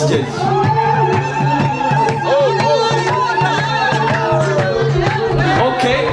judge. Okay.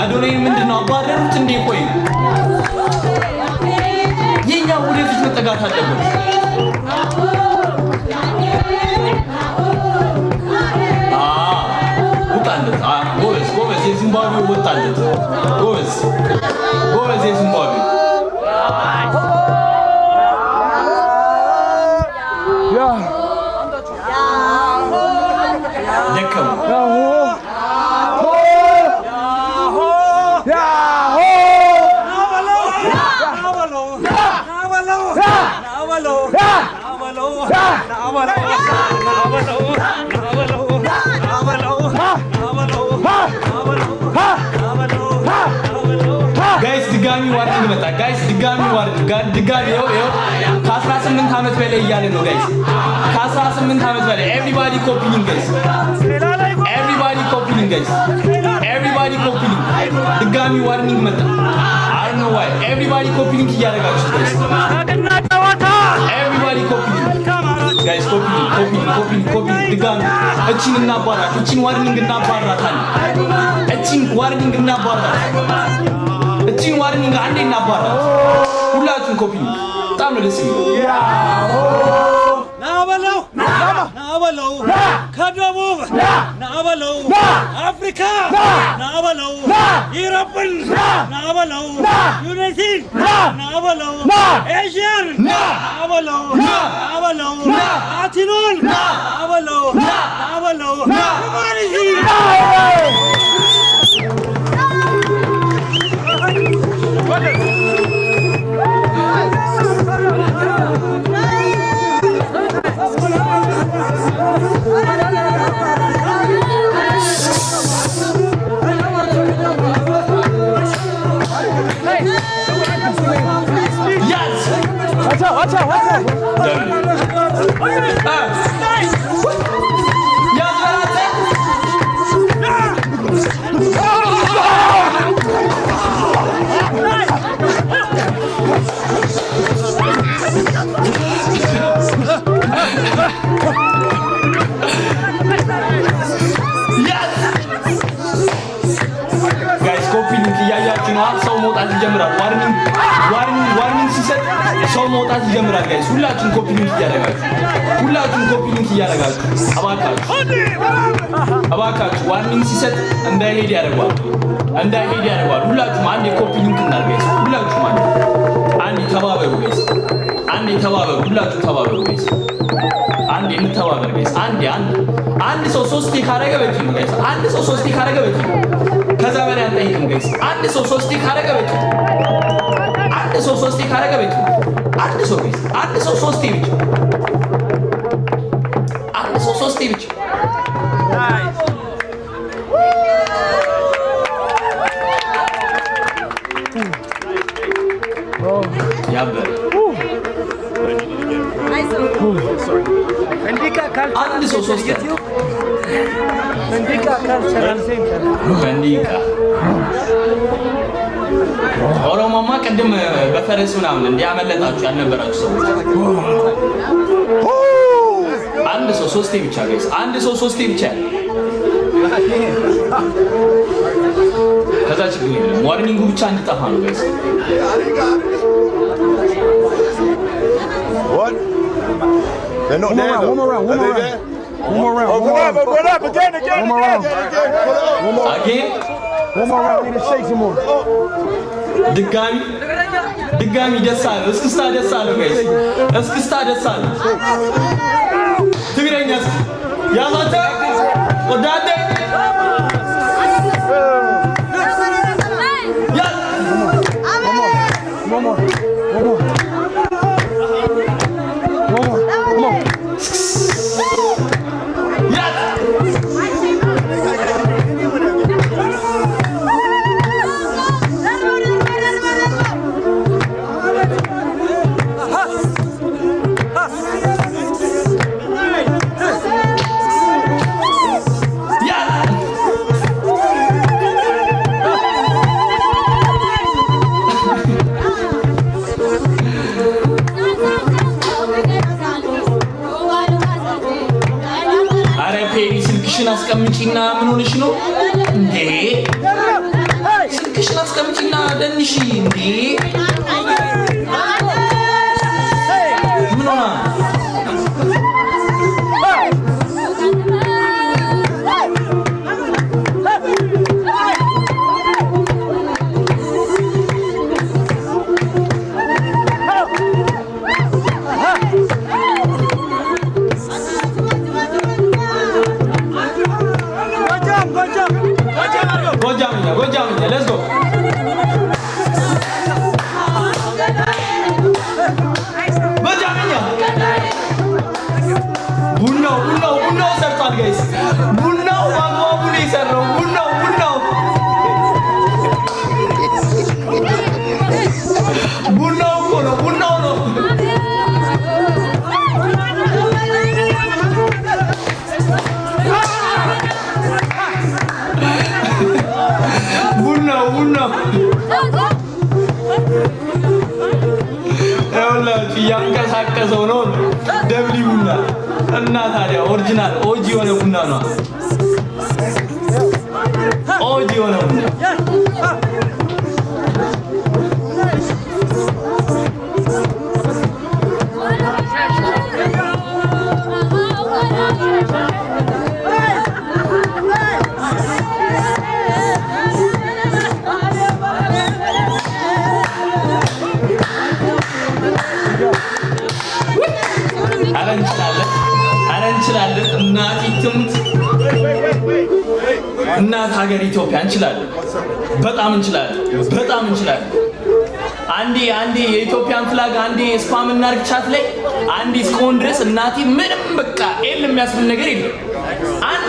አዶናይ ምንድነው አባረሩት እንዴ? ቆይ የኛ ወደፊት መጠጋት አለበት። ወጣለት ጎበዝ የዚምባብዌ ወጣለት ጎበዝ የዚምባብዌ ደከሙ ጋይስ ድጋሚ ዋርኒንግ መጣ። ጋይስ ድጋሚ ከ18 ዓመት በላይ እያለ ነው ጋይስ። ከ18 ዓመት በላይ ኤቭሪባዲ ኮፒሊንግ ጋይስ፣ ኤቭሪባዲ ኮፒሊንግ ጋይስ፣ ኤቭሪባዲ ኮፒሊንግ። ድጋሚ ዋርኒንግ መጣ። አይ ኖ ዋይ ኤቭሪባዲ ኮፒሊንግ እያደረጋችሁ ጋይስ፣ ኤቭሪባዲ ኮፒሊንግ ጋይስ፣ ኮፒሊንግ ድጋሚ እቺን እናባራት፣ እቺን ዋርኒንግ እናባራታለን፣ እቺን ዋርኒንግ እናባራታለን። እቺን ዋርኒንግ አንዴ እናባራት። ሁላችሁም ኮፒ በጣም ነው ደስ የሚለው። ናበለው ከደቡብ ናበለው አፍሪካ ናበለው ዩሮፕን ናበለው ዩናይትድ ናበለው ኤዥያን ናበለው ላቲኖን ናበለው ሁማኒቲ Watch out! Guys, copy link እያያችሁ ነው። ሰው መውጣት ይጀምራል። ዋርኒንግ ሲሰጥ ሰው መውጣት ይጀምራል። ጋይስ ሁላችሁም ኮፒ ሊንክ እያደረጋችሁ እባካችሁ ዋርኒንግ ሲሰጥ እንዳይሄድ ያደርጋል። ሁላችሁም አንዴ ኮፒ ሊንክ እናድርግ ጋይስ። ሁላችሁም አንዴ ተባበሩ ጋይስ። ሁላችሁ ተባበሩ ጋይስ። አንዴ እንተባበር ጋይስ። አንድ ሰው 3 ካረገ በቂ ነው ጋይስ። አንድ ሰው 3 ካረገ በቂ ነው። ከዛ በላይ አንጠይቅም ጋይስ። አንድ ሰው 3 ካረገ በቂ ነው። አንድ ሰው 3 ካረገ በቂ ነው። አንድ ሰው ጋይስ፣ አንድ ሰው 3 ብቻ፣ አንድ ሰው 3 ብቻ። ናይስ ያበረ አንድ ሰው 3 ፈንዲቃ ኦሮሞማ ቅድም በፈረስ ምናምን እንዲያመለጣችሁ ያልነበራችሁ ሰዎች አንድ ሰው 3 ብቻ ጋይስ፣ አንድ ሰው 3 ብቻ። ከዛ ችግር የለም። ዋርኒንጉ ብቻ እንድጠፋ ነው ጋይስ። What? They're not there though. One more round. One more round. Need to shake some more. ድጋሚ ደስ አለው። እስክስታ ደስ አለው ጋይስ። እስክስታ ደስ አለው። ትግረኛስ ያማተ ወዳደ ስልክሽን አስቀምጪና ምን ሆነሽ ነው እንዴ? ስልክሽን አስቀምጪና ደንሺ እንዴ? ምን ሆና ጎጃምኛ let's go ጎጃምኛ ቡናው ሰርቷል ጋይስ። ቡናው በአግባቡ ነው የሰራው። ቡናው እኮ ነው። ቡናው ነው ቡናው ያውላችሁ እያንቀሳቀሰው ነው ደብሊ ቡና እና ታዲያ ኦሪጂናል ኦጂ የሆነ ቡና ነው። ኦጂ የሆነ ቡና እንችላለን። እናት ትምት እናት ሀገር ኢትዮጵያ እንችላለን። በጣም እንችላለን። አንዴ የኢትዮጵያን ፍላግ አንዴ ስፓም እናርግ ቻት ላይ አንዴ እስከሆን ድረስ እናቴ ምንም በቃ ኤል የሚያስብል ነገር የለም።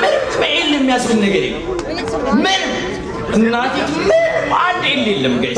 ምንም ኤል የሚያስብል ነገር የለም። ምንም እናቴ ምንም አንድ ኤል የለም ጋይስ።